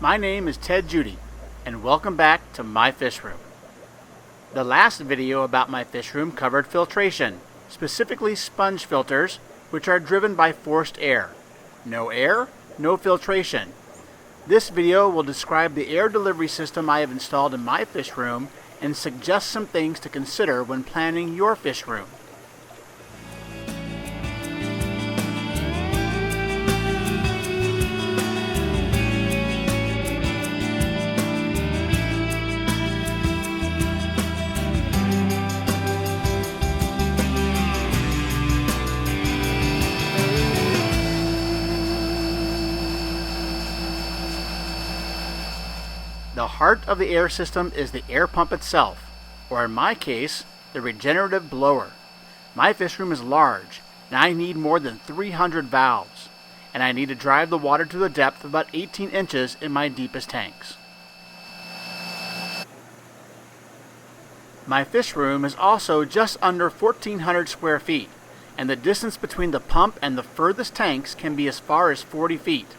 My name is Ted Judy, and welcome back to my fish room. The last video about my fish room covered filtration, specifically sponge filters, which are driven by forced air. No air, no filtration. This video will describe the air delivery system I have installed in my fish room and suggest some things to consider when planning your fish room. The heart of the air system is the air pump itself, or in my case, the regenerative blower. My fish room is large, and I need more than 300 valves, and I need to drive the water to the depth of about 18 inches in my deepest tanks. My fish room is also just under 1,400 square feet, and the distance between the pump and the furthest tanks can be as far as 40 feet.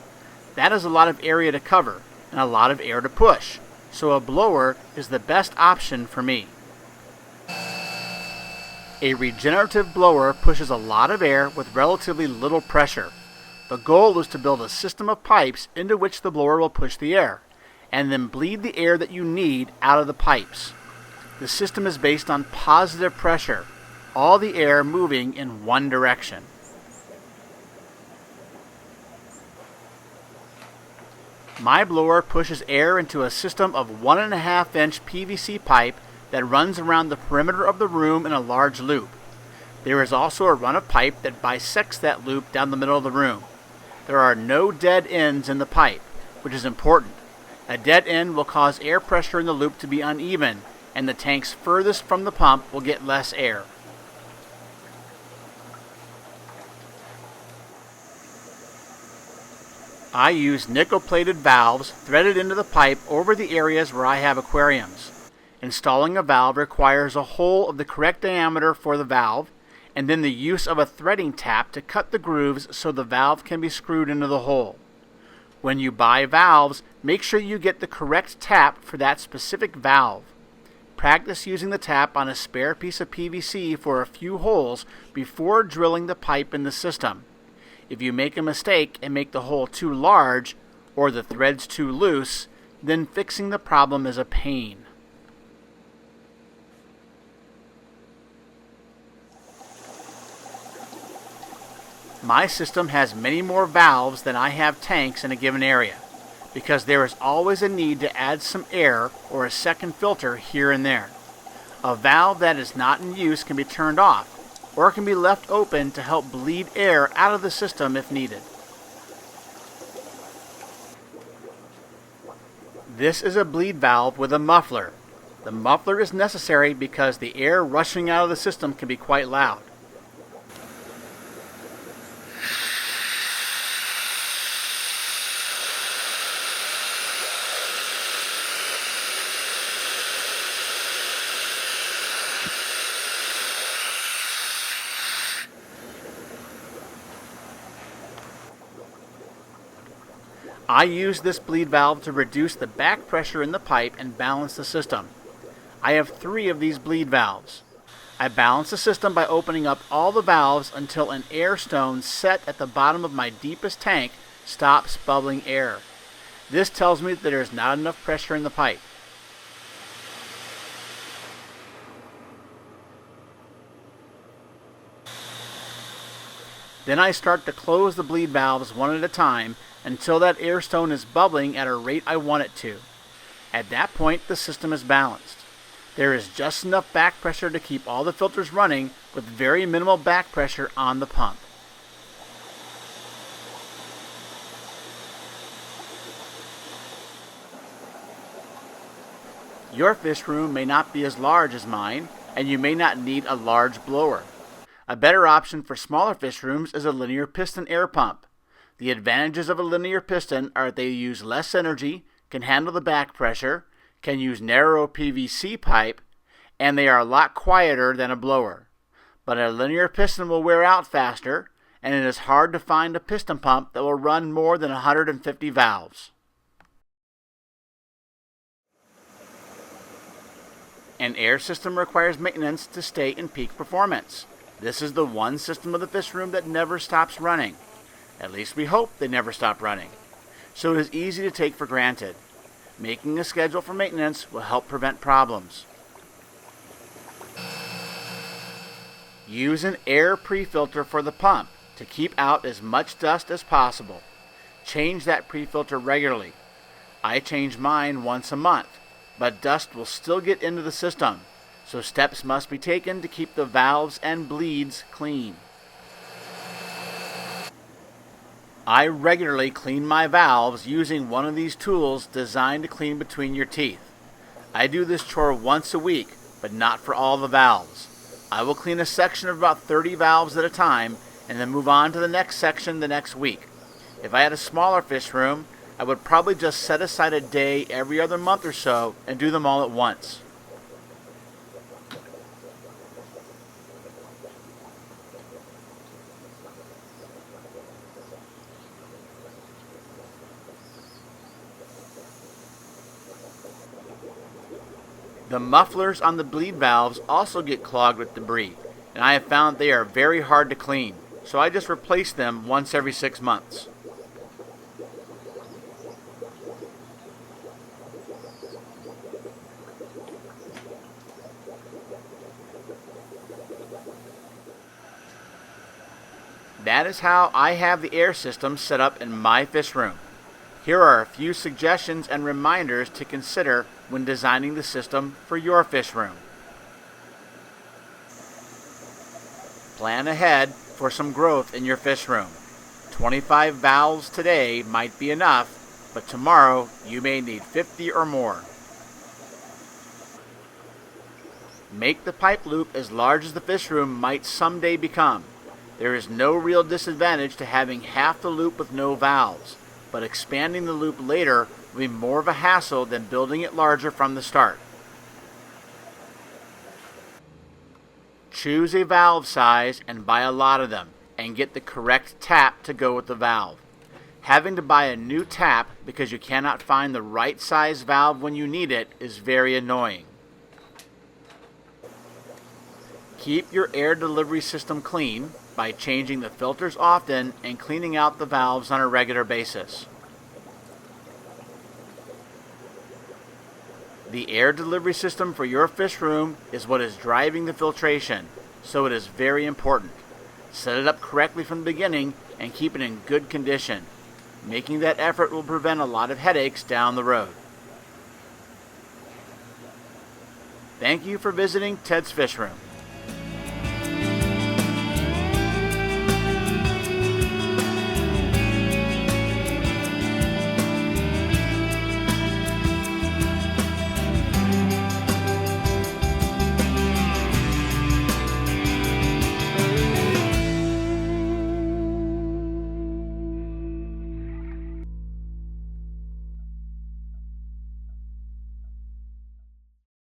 That is a lot of area to cover, and a lot of air to push, so a blower is the best option for me. A regenerative blower pushes a lot of air with relatively little pressure. The goal is to build a system of pipes into which the blower will push the air, and then bleed the air that you need out of the pipes. The system is based on positive pressure, all the air moving in one direction. My blower pushes air into a system of 1.5-inch PVC pipe that runs around the perimeter of the room in a large loop. There is also a run of pipe that bisects that loop down the middle of the room. There are no dead ends in the pipe, which is important. A dead end will cause air pressure in the loop to be uneven, and the tanks furthest from the pump will get less air. I use nickel-plated valves threaded into the pipe over the areas where I have aquariums. Installing a valve requires a hole of the correct diameter for the valve, and then the use of a threading tap to cut the grooves so the valve can be screwed into the hole. When you buy valves, make sure you get the correct tap for that specific valve. Practice using the tap on a spare piece of PVC for a few holes before drilling the pipe in the system. If you make a mistake and make the hole too large or the threads too loose, then fixing the problem is a pain. My system has many more valves than I have tanks in a given area, because there is always a need to add some air or a second filter here and there. A valve that is not in use can be turned off, or can be left open to help bleed air out of the system if needed. This is a bleed valve with a muffler. The muffler is necessary because the air rushing out of the system can be quite loud. I use this bleed valve to reduce the back pressure in the pipe and balance the system. I have 3 of these bleed valves. I balance the system by opening up all the valves until an air stone set at the bottom of my deepest tank stops bubbling air. This tells me that there is not enough pressure in the pipe. Then I start to close the bleed valves one at a time until that air stone is bubbling at a rate I want it to. At that point, the system is balanced. There is just enough back pressure to keep all the filters running with very minimal back pressure on the pump. Your fish room may not be as large as mine, and you may not need a large blower. A better option for smaller fish rooms is a linear piston air pump. The advantages of a linear piston are that they use less energy, can handle the back pressure, can use narrow PVC pipe, and they are a lot quieter than a blower. But a linear piston will wear out faster, and it is hard to find a piston pump that will run more than 150 valves. An air system requires maintenance to stay in peak performance. This is the one system of the fish room that never stops running. At least we hope they never stop running. So it is easy to take for granted. Making a schedule for maintenance will help prevent problems. Use an air pre-filter for the pump to keep out as much dust as possible. Change that pre-filter regularly. I change mine once a month, but dust will still get into the system, so steps must be taken to keep the valves and bleeds clean. I regularly clean my valves using one of these tools designed to clean between your teeth. I do this chore once a week, but not for all the valves. I will clean a section of about 30 valves at a time and then move on to the next section the next week. If I had a smaller fish room, I would probably just set aside a day every other month or so and do them all at once. The mufflers on the bleed valves also get clogged with debris, and I have found they are very hard to clean, so I just replace them once every 6 months. That is how I have the air system set up in my fish room. Here are a few suggestions and reminders to consider when designing the system for your fish room. Plan ahead for some growth in your fish room. 25 valves today might be enough, but tomorrow you may need 50 or more. Make the pipe loop as large as the fish room might someday become. There is no real disadvantage to having half the loop with no valves, but expanding the loop later will be more of a hassle than building it larger from the start. Choose a valve size and buy a lot of them, and get the correct tap to go with the valve. Having to buy a new tap because you cannot find the right size valve when you need it is very annoying. Keep your air delivery system clean by changing the filters often and cleaning out the valves on a regular basis. The air delivery system for your fish room is what is driving the filtration, so it is very important. Set it up correctly from the beginning and keep it in good condition. Making that effort will prevent a lot of headaches down the road. Thank you for visiting Ted's Fish Room.